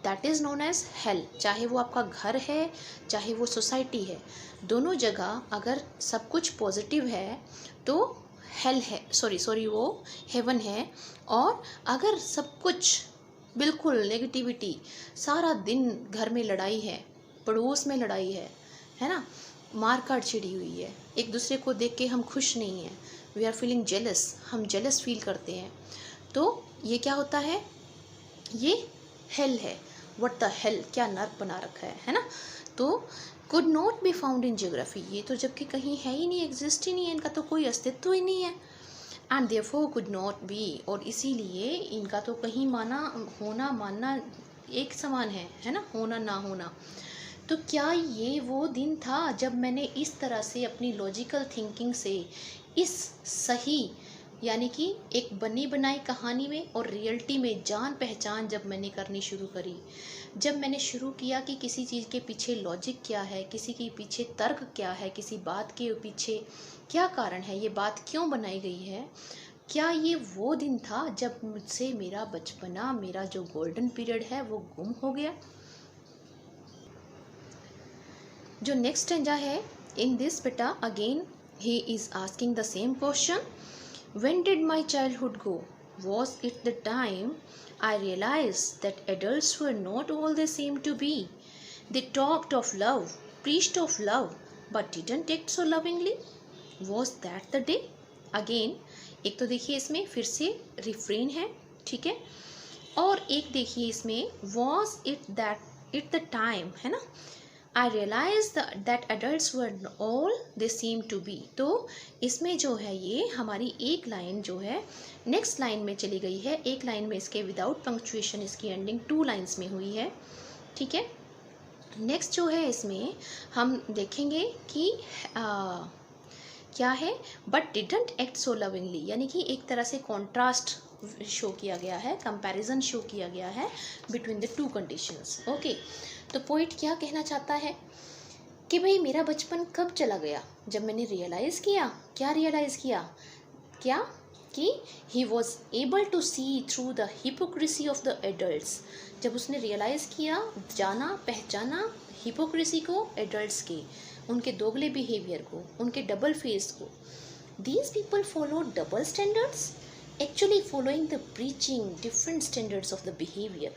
That is known as hell. चाहे वो आपका घर है, चाहे वो सोसाइटी है, दोनों जगह अगर सब कुछ पॉजिटिव है तो हेल है, सॉरी वो हेवन है। और अगर सब कुछ बिल्कुल नेगेटिविटी, सारा दिन घर में लड़ाई है, पड़ोस में लड़ाई है ना, मार काट छिड़ी हुई है, एक दूसरे को देख के हम खुश नहीं हैं, वी आर फीलिंग जेलस, हम जेलस फील करते हैं, तो ये क्या होता है, ये हेल है। व्हाट द हेल, क्या नर्क बना रखा है ना। तो could not be found in geography, ये तो जबकि कहीं है ही नहीं, एग्जिस्ट ही नहीं है, इनका तो कोई अस्तित्व ही नहीं है। And therefore could not be, और इसीलिए इनका तो कहीं होना मानना एक समान है ना, होना ना होना। तो क्या ये वो दिन था जब मैंने इस तरह से अपनी लॉजिकल थिंकिंग से इस सही, यानी कि एक बनी बनाई कहानी में और रियलिटी में जान पहचान जब मैंने करनी शुरू करी, जब मैंने शुरू किया कि किसी चीज़ के पीछे लॉजिक क्या है, किसी के पीछे तर्क क्या है, किसी बात के पीछे क्या कारण है, ये बात क्यों बनाई गई है, क्या ये वो दिन था जब मुझसे मेरा बचपना, मेरा जो गोल्डन पीरियड है वो गुम हो गया। जो नेक्स्ट स्टेंजा है, इन दिस बेटा again he is asking the same question, when did my childhood go? Was it the time I realized that adults were not all they seemed to be? They talked of love, preached of love, but didn't act so lovingly? Was that the day? Again, एक तो देखिए इसमें फिर से refrain है, ठीक है, और एक देखिए इसमें was it the time, है ना, I realized that adults were all they seem to be। तो इसमें जो है ये हमारी एक लाइन जो है नेक्स्ट लाइन में चली गई है, एक लाइन में इसके विदाउट पंक्चुएशन इसकी एंडिंग 2 लाइन्स में हुई है, ठीक है। नेक्स्ट जो है इसमें हम देखेंगे कि क्या है, but didn't act so lovingly, यानी कि एक तरह से कॉन्ट्रास्ट शो किया गया है, कंपैरिजन शो किया गया है बिटवीन द 2 कंडीशंस। ओके, तो पोइट क्या कहना चाहता है कि भाई मेरा बचपन कब चला गया, जब मैंने रियलाइज़ किया, क्या रियलाइज़ किया, क्या कि he was able to see through the hypocrisy of the adults, जब उसने रियलाइज़ किया, जाना पहचाना हिपोक्रेसी को, एडल्ट्स के उनके दोगले बिहेवियर को, उनके डबल फेस को। These people follow double standards, actually following the preaching different standards of the behavior.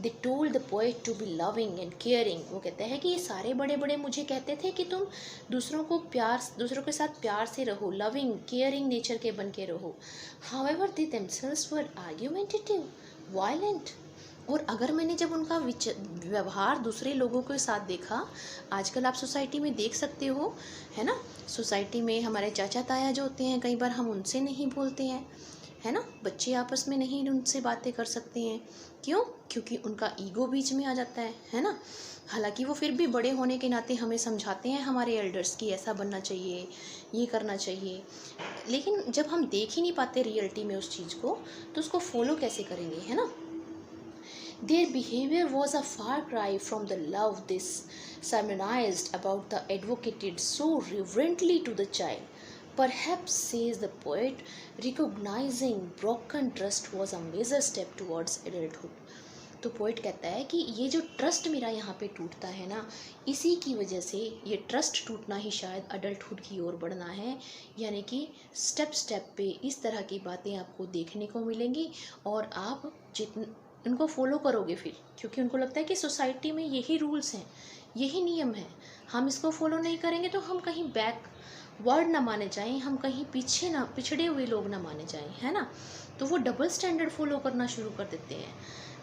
They told the poet to be loving and caring। वो कहते हैं कि ये सारे बड़े बड़े मुझे कहते थे कि तुम दूसरों के साथ प्यार से रहो, लविंग केयरिंग नेचर के बन के रहो। However, they themselves were argumentative, violent। और अगर मैंने जब उनका व्यवहार दूसरे लोगों के साथ देखा, आजकल आप सोसाइटी में देख सकते हो, है ना, सोसाइटी में हमारे चाचा ताया जो होते हैं, कई बार हम उनसे नहीं बोलते हैं, है ना, बच्चे आपस में नहीं उनसे बातें कर सकते हैं, क्यों, क्योंकि उनका ईगो बीच में आ जाता है ना। हालांकि वो फिर भी बड़े होने के नाते हमें समझाते हैं, हमारे एल्डर्स की ऐसा बनना चाहिए, ये करना चाहिए, लेकिन जब हम देख ही नहीं पाते रियलिटी में उस चीज़ को, तो उसको फॉलो कैसे करेंगे, है ना। Their behavior was a far cry from the love this sermonized about the advocated so reverently to the child. Perhaps, says the poet, recognizing broken trust was a major step towards adulthood। तो poet कहता है कि ये जो trust मेरा यहाँ पे टूटता है ना, इसी की वजह से ये ट्रस्ट टूटना ही शायद अडल्टहुड की ओर बढ़ना है, यानी कि स्टेप स्टेप पे इस तरह की बातें आपको देखने को मिलेंगी और आप उनको फॉलो करोगे फिर, क्योंकि उनको लगता है कि सोसाइटी में यही रूल्स हैं, यही नियम है, हम इसको फॉलो नहीं करेंगे तो हम कहीं बैकवर्ड ना माने जाएं, हम कहीं पिछड़े हुए लोग ना माने जाएं, है ना। तो वो डबल स्टैंडर्ड फॉलो करना शुरू कर देते हैं।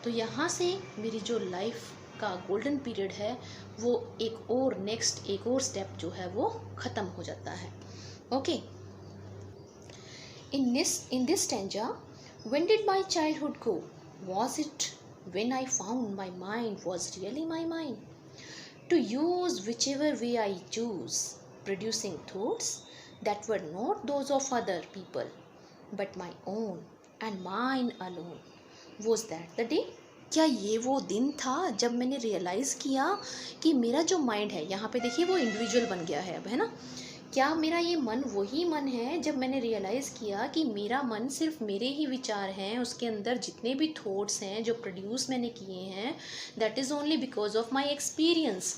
तो यहाँ से मेरी जो लाइफ का गोल्डन पीरियड है वो एक और स्टेप जो है वो ख़त्म हो जाता है। Okay, in this stanza, when did my childhood go? Was it when I found my mind was really my mind? To use whichever way I choose, producing thoughts that were not those of other people, but my own and mine alone. Was that the day? क्या ये वो दिन था जब मैंने realise किया कि मेरा जो माइंड है, यहाँ पे देखिए वो इंडिविजुअल बन गया है अब, है ना, क्या मेरा ये मन वही मन है जब मैंने रियलाइज़ किया कि मेरा मन सिर्फ मेरे ही विचार हैं, उसके अंदर जितने भी थॉट्स हैं जो प्रोड्यूस मैंने किए हैं, that is only because of my experience,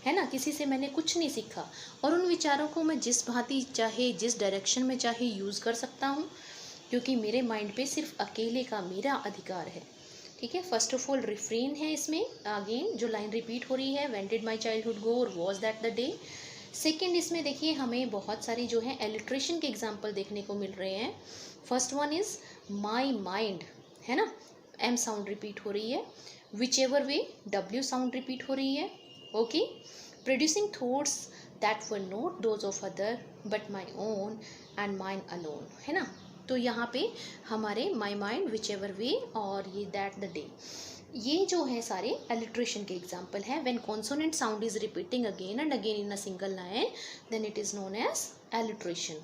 है ना। किसी से मैंने कुछ नहीं सीखा, और उन विचारों को मैं जिस भांति चाहे, जिस डायरेक्शन में चाहे यूज़ कर सकता हूँ, क्योंकि मेरे माइंड पे सिर्फ अकेले का मेरा अधिकार है। ठीक है, फर्स्ट ऑफ ऑल रिफ्रेन है इसमें, अगेन जो लाइन रिपीट हो रही है, when did my childhood go or was that the day. Second, इसमें देखिए हमें बहुत सारी जो है एलिट्रेशन के एग्जाम्पल देखने को मिल रहे हैं। First one is my mind, है ना, एम साउंड रिपीट हो रही है, which ever way W sound repeat हो रही है, okay, producing thoughts that were not those of other but my own and mine alone, है ना। तो यहाँ पे हमारे माई माइंड, विच एवर वे और ये दैट द डे, ये जो है सारे एलिट्रेशन के एग्जाम्पल हैं। When consonant sound is repeating again and again in a single line, then it is known as alliteration.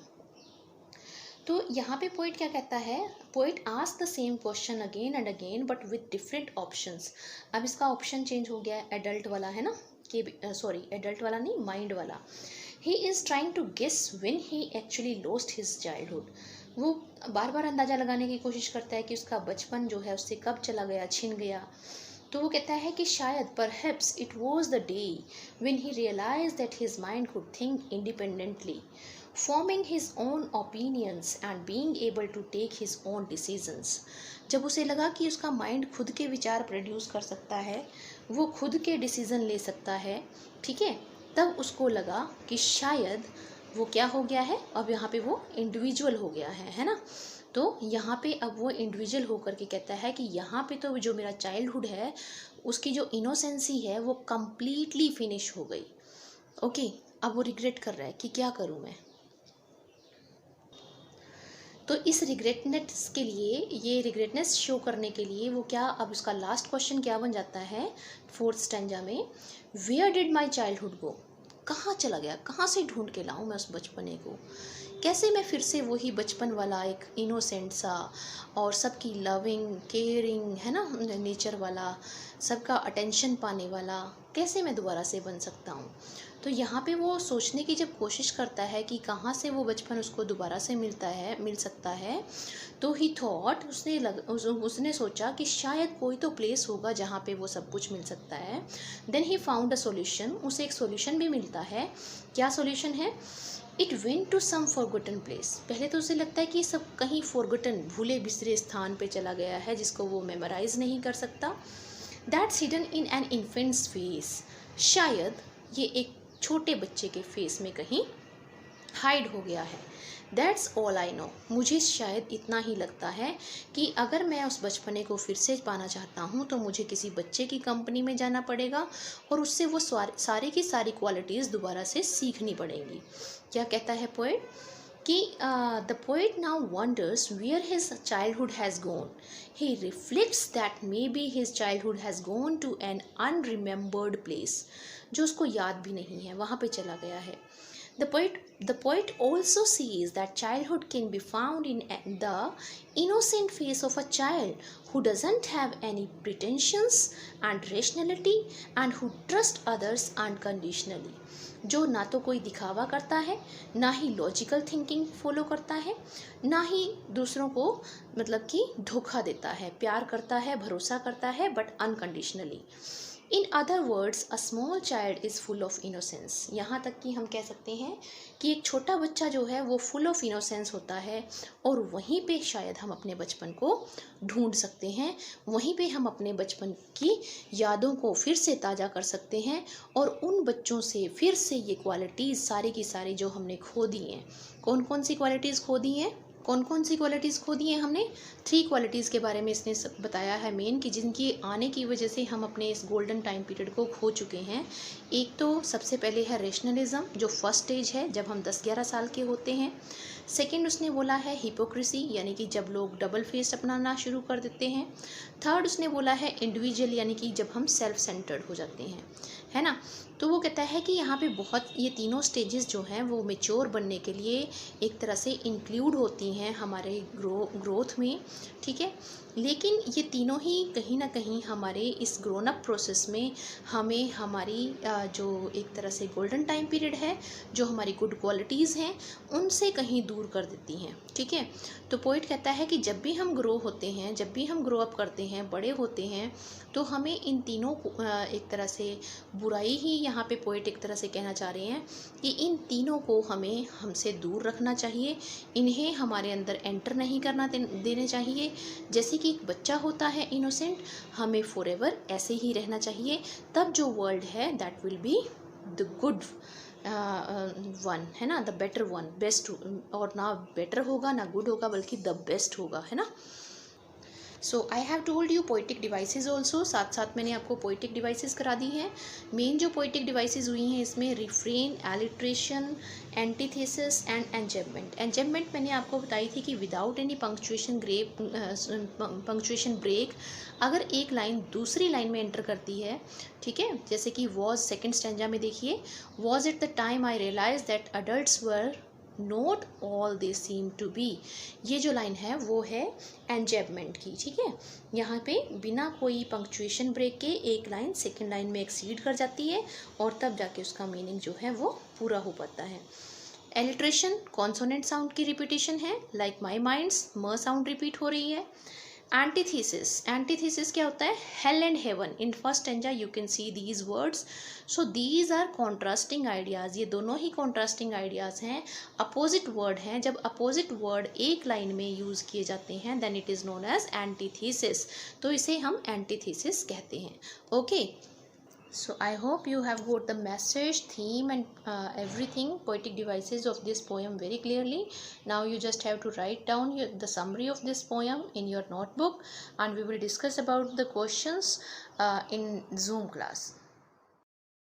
तो यहाँ पे पोइट क्या कहता है, poet ask the same question again and again but with different options. अब इसका option change हो गया है, एडल्ट वाला, है ना, कि सॉरी एडल्ट वाला नहीं, माइंड वाला। He is trying to guess when he actually lost his childhood. वो बार बार अंदाज़ा लगाने की कोशिश करता है कि उसका बचपन जो है उससे कब चला गया, छिन गया। तो वो कहता है कि शायद perhaps it was the day when he realise that his mind could think independently, forming his own opinions and being able to take his own decisions. जब उसे लगा कि उसका माइंड खुद के विचार प्रोड्यूस कर सकता है, वो खुद के डिसीजन ले सकता है, ठीक है, तब उसको लगा कि शायद वो क्या हो गया है, अब यहाँ पे वो इंडिविजुअल हो गया है ना। तो यहाँ पे अब वो इंडिविजुअल होकर के कहता है कि यहाँ पे तो जो मेरा चाइल्डहुड है उसकी जो इनोसेंसी है वो कम्प्लीटली फिनिश हो गई। ओके, अब वो रिग्रेट कर रहा है कि क्या करूँ मैं। तो इस रिग्रेटनेस के लिए, ये रिग्रेटनेस शो करने के लिए वो क्या, अब उसका लास्ट क्वेश्चन क्या बन जाता है फोर्थ स्टैंजा में, where did my childhood go, कहाँ चला गया, कहाँ से ढूंढ के लाऊं मैं उस बचपने को, कैसे मैं फिर से वही बचपन वाला एक इनोसेंट सा और सबकी लविंग केयरिंग, है ना, नेचर वाला, सबका अटेंशन पाने वाला, कैसे मैं दोबारा से बन सकता हूँ। तो यहाँ पे वो सोचने की जब कोशिश करता है कि कहाँ से वो बचपन उसको दोबारा से मिल सकता है, तो ही थॉट, उसने सोचा कि शायद कोई तो प्लेस होगा जहाँ पे वो सब कुछ मिल सकता है। Then he found a solution, उसे एक सॉल्यूशन भी मिलता है। क्या सॉल्यूशन है, it went to some forgotten place. पहले तो उसे लगता है कि सब कहीं फॉरगॉटन, भूले बिसरे स्थान पे चला गया है जिसको वो मेमोराइज नहीं कर सकता। That's hidden in an infants face, शायद ये एक छोटे बच्चे के फेस में कहीं हाइड हो गया है। दैट्स ऑल आई नो, मुझे शायद इतना ही लगता है कि अगर मैं उस बचपने को फिर से पाना चाहता हूँ तो मुझे किसी बच्चे की कंपनी में जाना पड़ेगा और उससे वो सारी की सारी क्वालिटीज़ दोबारा से सीखनी पड़ेंगी। क्या कहता है पोएट कि the poet now wonders where his childhood has gone, he reflects that maybe his childhood has gone to an unremembered place, जो उसको याद भी नहीं है, वहाँ पे चला गया है। The poet also sees that childhood can be found in the innocent face of a child who doesn't have any pretensions and rationality and who trusts others unconditionally, जो ना तो कोई दिखावा करता है, ना ही लॉजिकल थिंकिंग फॉलो करता है, ना ही दूसरों को मतलब कि धोखा देता है, प्यार करता है, भरोसा करता है, but unconditionally. In other words a small child is full of innocence, यहाँ तक कि हम कह सकते हैं कि एक छोटा बच्चा जो है वो फुल ऑफ इनोसेंस होता है, और वहीं पे शायद हम अपने बचपन को ढूंढ सकते हैं, वहीं पे हम अपने बचपन की यादों को फिर से ताज़ा कर सकते हैं, और उन बच्चों से फिर से ये क्वालिटीज़ सारी की सारी जो हमने खो दी हैं, कौन कौन सी क्वालिटीज़ खो दी हैं, कौन कौन सी क्वालिटीज़ खो दी हैं हमने, 3 क्वालिटीज़ के बारे में इसने बताया है मेन, कि जिनकी आने की वजह से हम अपने इस गोल्डन टाइम पीरियड को खो चुके हैं। एक तो सबसे पहले है रेशनलिज्म, जो फर्स्ट स्टेज है जब हम 10-11 साल के होते हैं। सेकंड उसने बोला है हिपोक्रेसी, यानी कि जब लोग डबल फेस अपनाना शुरू कर देते हैं। थर्ड उसने बोला है इंडिविजुअल, यानी कि जब हम सेल्फ सेंटर्ड हो जाते हैं, है ना। तो वो कहता है कि यहाँ पे बहुत ये तीनों स्टेजेस जो हैं वो मेच्योर बनने के लिए एक तरह से इंक्लूड होती हैं हमारे ग्रोथ में, ठीक है। लेकिन ये तीनों ही कहीं ना कहीं हमारे इस ग्रोन अप प्रोसेस में हमें हमारी जो एक तरह से गोल्डन टाइम पीरियड है, जो हमारी गुड क्वालिटीज़ हैं, उनसे कहीं दूर कर देती हैं, ठीक है। तो पोइट कहता है कि जब भी हम ग्रो होते हैं, जब भी हम ग्रो अप करते हैं, बड़े होते हैं, तो हमें इन तीनों को एक तरह से बुराई ही यहाँ पे पोइट एक तरह से कहना चाह रहे हैं कि इन तीनों को हमें हमसे दूर रखना चाहिए, इन्हें हमारे अंदर एंटर नहीं करना देने चाहिए। जैसे कि एक बच्चा होता है इनोसेंट, हमें फॉरएवर ऐसे ही रहना चाहिए, तब जो वर्ल्ड है that will be the good one, है ना, द बेटर वन, बेस्ट। और ना बेटर होगा ना गुड होगा, बल्कि द बेस्ट होगा, है ना। So I have told you poetic devices also, साथ साथ मैंने आपको पोइटिक डिवाइसेस करा दी हैं। मेन जो पोइटिक डिवाइसेस हुई हैं इसमें रिफ्रेन, एलिट्रेशन, एंटीथेसिस एंड एंजेबमेंट। एंजेबमेंट मैंने आपको बताई थी कि विदाउट एनी पंक्चुएशन ब्रेक अगर एक लाइन दूसरी लाइन में एंटर करती है, ठीक है, जैसे कि वॉज सेकेंड स्टैंजा में देखिए, was at the time I realise that adults were not all they seem to be. ये जो लाइन है वो है एंजेबमेंट की, ठीक है। यहाँ पे बिना कोई पंक्चुएशन ब्रेक के एक लाइन सेकेंड लाइन में एक्सीड कर जाती है और तब जाके उसका मीनिंग जो है वो पूरा हो पाता है। एलिट्रेशन कॉन्सोनेंट साउंड की रिपीटेशन है, लाइक माई माइंड्स, म साउंड रिपीट हो रही है। एंटीथेसिस, एंटीथेसिस क्या होता है, hell and heaven. In first stanza you can see these words, so these are contrasting ideas. ये दोनों ही कॉन्ट्रास्टिंग आइडियाज़ हैं, अपोजिट वर्ड हैं। जब अपोजिट वर्ड एक लाइन में यूज़ किए जाते हैं then it is known as antithesis, तो इसे हम एंटीथेसिस कहते हैं। Okay, so I hope you have got the message, theme and everything, poetic devices of this poem very clearly. Now you just have to write down the summary of this poem in your notebook, and we will discuss about the questions in Zoom class.